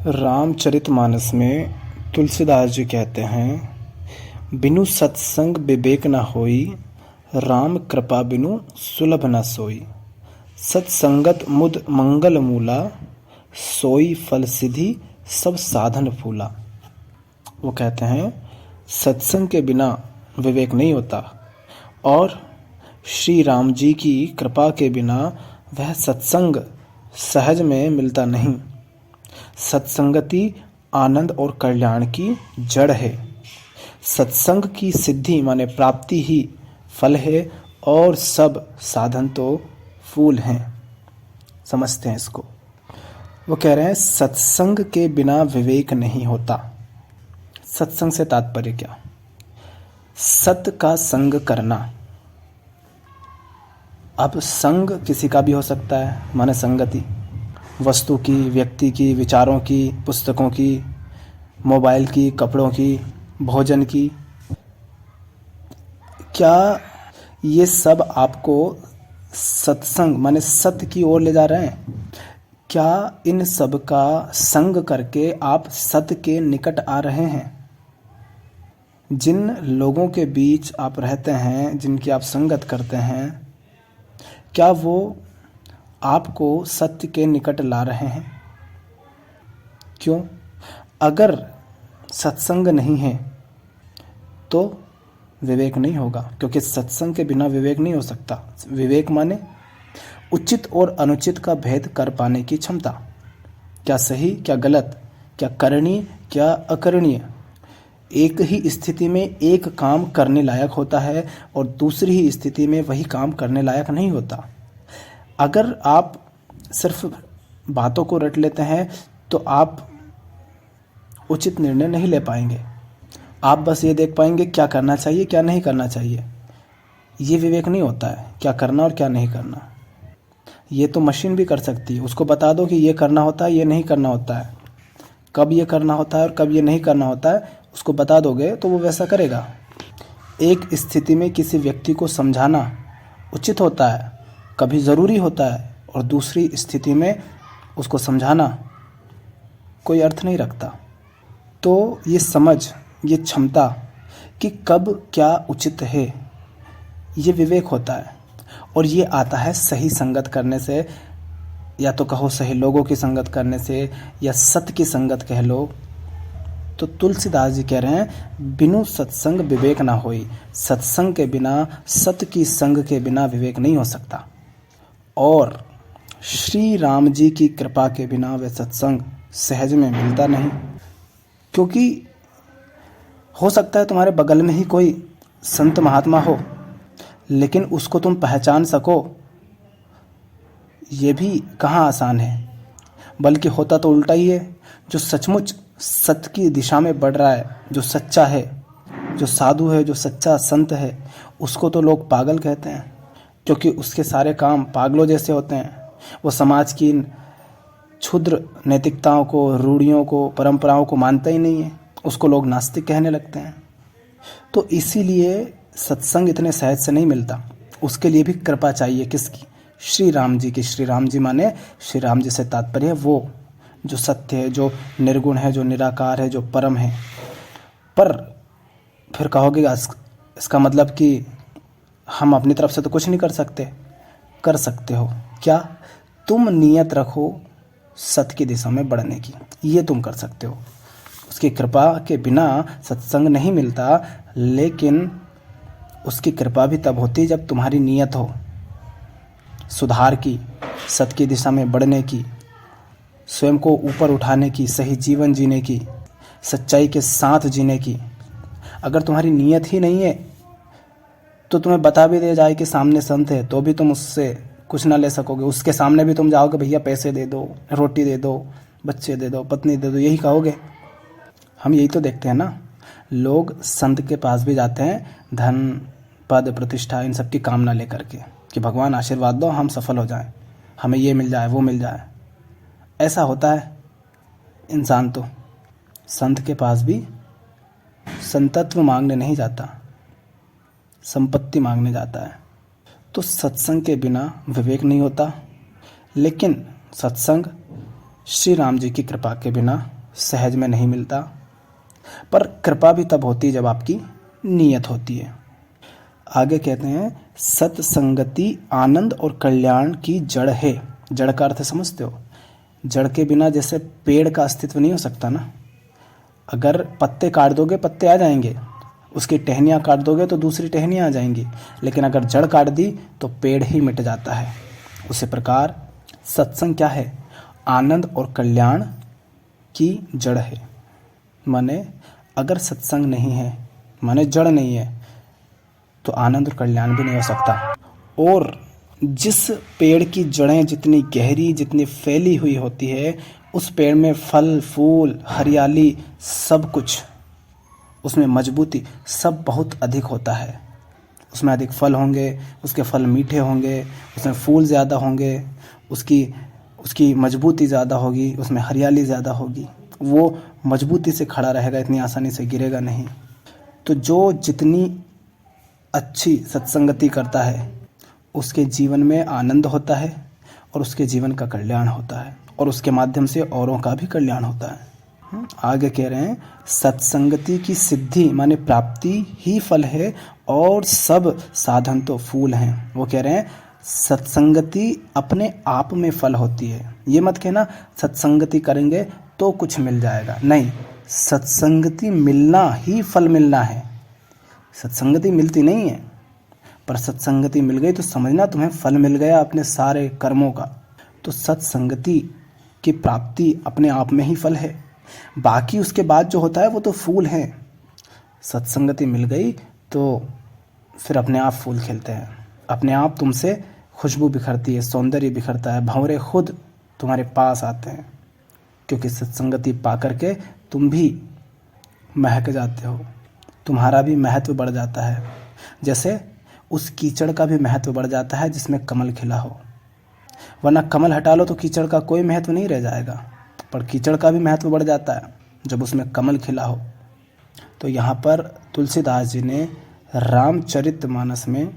रामचरितमानस में तुलसीदास जी कहते हैं, बिनु सत्संग विवेक न होई, राम कृपा बिनु सुलभ न सोई। सत्संगत मुद मंगल मूला, सोई फल सिद्धि सब साधन फूला। वो कहते हैं सत्संग के बिना विवेक नहीं होता और श्री राम जी की कृपा के बिना वह सत्संग सहज में मिलता नहीं। सत्संगति आनंद और कल्याण की जड़ है। सत्संग की सिद्धि माने प्राप्ति ही फल है और सब साधन तो फूल हैं। समझते हैं इसको। वो कह रहे हैं सत्संग के बिना विवेक नहीं होता। सत्संग से तात्पर्य क्या? सत का संग करना। अब संग किसी का भी हो सकता है, माने संगति, वस्तु की, व्यक्ति की, विचारों की, पुस्तकों की, मोबाइल की, कपड़ों की, भोजन की। क्या ये सब आपको सत्संग माने सत्य की ओर ले जा रहे हैं? क्या इन सब का संग करके आप सत्य के निकट आ रहे हैं? जिन लोगों के बीच आप रहते हैं, जिनकी आप संगत करते हैं, क्या वो आपको सत्य के निकट ला रहे हैं? क्यों? अगर सत्संग नहीं है तो विवेक नहीं होगा, क्योंकि सत्संग के बिना विवेक नहीं हो सकता। विवेक माने उचित और अनुचित का भेद कर पाने की क्षमता। क्या सही, क्या गलत, क्या करणीय, क्या अकरणीय। एक ही स्थिति में एक काम करने लायक होता है और दूसरी ही स्थिति में वही काम करने लायक नहीं होता। अगर आप सिर्फ बातों को रट लेते हैं तो आप उचित निर्णय नहीं ले पाएंगे। आप बस ये देख पाएंगे क्या करना चाहिए, क्या नहीं करना चाहिए। ये विवेक नहीं होता है, क्या करना और क्या नहीं करना। ये तो मशीन भी कर सकती है। उसको बता दो कि ये करना होता है, ये नहीं करना होता है, कब ये करना होता है और कब ये नहीं करना होता है, उसको बता दोगे तो वो वैसा करेगा। एक स्थिति में किसी व्यक्ति को समझाना उचित होता है, कभी ज़रूरी होता है, और दूसरी स्थिति में उसको समझाना कोई अर्थ नहीं रखता। तो ये समझ, ये क्षमता कि कब क्या उचित है, ये विवेक होता है। और ये आता है सही संगत करने से, या तो कहो सही लोगों की संगत करने से, या सत्य की संगत कह लो। तो तुलसीदास जी कह रहे हैं बिनु सत्संग विवेक ना होई। सत्संग के बिना, सत्य की संग के बिना विवेक नहीं हो सकता। और श्री राम जी की कृपा के बिना वह सत्संग सहज में मिलता नहीं। क्योंकि हो सकता है तुम्हारे बगल में ही कोई संत महात्मा हो, लेकिन उसको तुम पहचान सको, ये भी कहाँ आसान है। बल्कि होता तो उल्टा ही है। जो सचमुच सत्य की दिशा में बढ़ रहा है, जो सच्चा है, जो साधु है, जो सच्चा संत है, उसको तो लोग पागल कहते हैं, क्योंकि उसके सारे काम पागलों जैसे होते हैं। वो समाज की इन क्षुद्र नैतिकताओं को, रूढ़ियों को, परंपराओं को मानता ही नहीं है। उसको लोग नास्तिक कहने लगते हैं। तो इसीलिए सत्संग इतने सहज से नहीं मिलता। उसके लिए भी कृपा चाहिए। किसकी? श्री राम जी की। श्री राम जी माने श्री राम जी से तात्पर्य है वो जो सत्य है, जो निर्गुण है, जो निराकार है, जो परम है। पर फिर कहोगे इसका मतलब कि हम अपनी तरफ से तो कुछ नहीं कर सकते। कर सकते हो। क्या? तुम नियत रखो सत्य की दिशा में बढ़ने की, ये तुम कर सकते हो। उसकी कृपा के बिना सत्संग नहीं मिलता, लेकिन उसकी कृपा भी तब होती जब तुम्हारी नियत हो सुधार की, सत्य की दिशा में बढ़ने की, स्वयं को ऊपर उठाने की, सही जीवन जीने की, सच्चाई के साथ जीने की। अगर तुम्हारी नियत ही नहीं है तो तुम्हें बता भी दे जाए कि सामने संत है, तो भी तुम उससे कुछ ना ले सकोगे। उसके सामने भी तुम जाओगे, भैया पैसे दे दो, रोटी दे दो, बच्चे दे दो, पत्नी दे दो, यही कहोगे। हम यही तो देखते हैं ना। लोग संत के पास भी जाते हैं धन, पद, प्रतिष्ठा, इन सब की कामना लेकर के कि भगवान आशीर्वाद दो, हम सफल हो जाएं, हमें ये मिल जाए, वो मिल जाए। ऐसा होता है इंसान। तो संत के पास भी संतत्व मांगने नहीं जाता, संपत्ति मांगने जाता है। तो सत्संग के बिना विवेक नहीं होता, लेकिन सत्संग श्री राम जी की कृपा के बिना सहज में नहीं मिलता, पर कृपा भी तब होती है जब आपकी नीयत होती है। आगे कहते हैं सत्संगति आनंद और कल्याण की जड़ है। जड़ का अर्थ समझते हो? जड़ के बिना जैसे पेड़ का अस्तित्व नहीं हो सकता ना। अगर पत्ते काट दोगे पत्ते आ जाएंगे, उसकी टहनियाँ काट दोगे तो दूसरी टहनियाँ आ जाएंगी, लेकिन अगर जड़ काट दी तो पेड़ ही मिट जाता है। उसी प्रकार सत्संग क्या है? आनंद और कल्याण की जड़ है। माने अगर सत्संग नहीं है, माने जड़ नहीं है, तो आनंद और कल्याण भी नहीं हो सकता। और जिस पेड़ की जड़ें जितनी गहरी, जितनी फैली हुई होती है, उस पेड़ में फल फूल हरियाली सब कुछ, उसमें मजबूती सब बहुत अधिक होता है। उसमें अधिक फल होंगे, उसके फल मीठे होंगे, उसमें फूल ज़्यादा होंगे, उसकी मजबूती ज़्यादा होगी, उसमें हरियाली ज़्यादा होगी, वो मजबूती से खड़ा रहेगा, इतनी आसानी से गिरेगा नहीं। तो जो जितनी अच्छी सत्संगति करता है उसके जीवन में आनंद होता है और उसके जीवन का कल्याण होता है, और उसके माध्यम से औरों का भी कल्याण होता है। आगे कह रहे हैं सत्संगति की सिद्धि माने प्राप्ति ही फल है और सब साधन तो फूल हैं। वो कह रहे हैं सत्संगति अपने आप में फल होती है। ये मत कहना सत्संगति करेंगे तो कुछ मिल जाएगा, नहीं, सत्संगति मिलना ही फल मिलना है। सत्संगति मिलती नहीं है, पर सत्संगति मिल गई तो समझना तुम्हें फल मिल गया अपने सारे कर्मों का। तो सत्संगति की प्राप्ति अपने आप में ही फल है, बाकी उसके बाद जो होता है वो तो फूल है। सत्संगति मिल गई तो फिर अपने आप फूल खिलते हैं, अपने आप तुमसे खुशबू बिखरती है, सौंदर्य बिखरता है, भंवरे खुद तुम्हारे पास आते हैं, क्योंकि सत्संगति पा करके तुम भी महक जाते हो, तुम्हारा भी महत्व बढ़ जाता है। जैसे उस कीचड़ का भी महत्व बढ़ जाता है जिसमें कमल खिला हो, वरना कमल हटा लो तो कीचड़ का कोई महत्व नहीं रह जाएगा, पर कीचड़ का भी महत्व बढ़ जाता है जब उसमें कमल खिला हो। तो यहाँ पर तुलसीदास जी ने रामचरितमानस में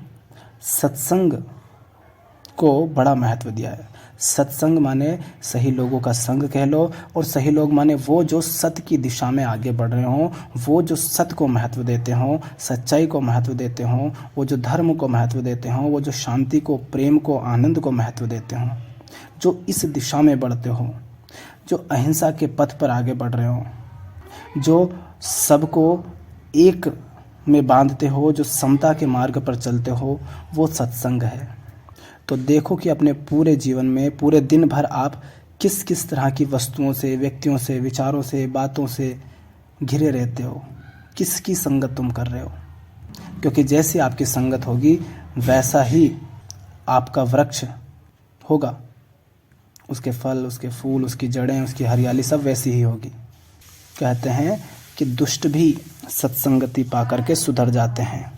सत्संग को बड़ा महत्व दिया है। सत्संग माने सही लोगों का संग कह लो, और सही लोग माने वो जो सत्य की दिशा में आगे बढ़ रहे हों, वो जो सत्य को महत्व देते हों, सच्चाई को महत्व देते हों, वो जो धर्म को महत्व देते हों, वो जो शांति को, प्रेम को, आनंद को महत्व देते हों, जो इस दिशा में बढ़ते हों, जो अहिंसा के पथ पर आगे बढ़ रहे हों, जो सबको एक में बांधते हो, जो समता के मार्ग पर चलते हो, वो सत्संग है। तो देखो कि अपने पूरे जीवन में, पूरे दिन भर आप किस किस तरह की वस्तुओं से, व्यक्तियों से, विचारों से, बातों से घिरे रहते हो, किसकी संगत तुम कर रहे हो। क्योंकि जैसी आपकी संगत होगी वैसा ही आपका वृक्ष होगा, उसके फल, उसके फूल, उसकी जड़ें, उसकी हरियाली सब वैसी ही होगी। कहते हैं कि दुष्ट भी सत्संगति पा करके सुधर जाते हैं।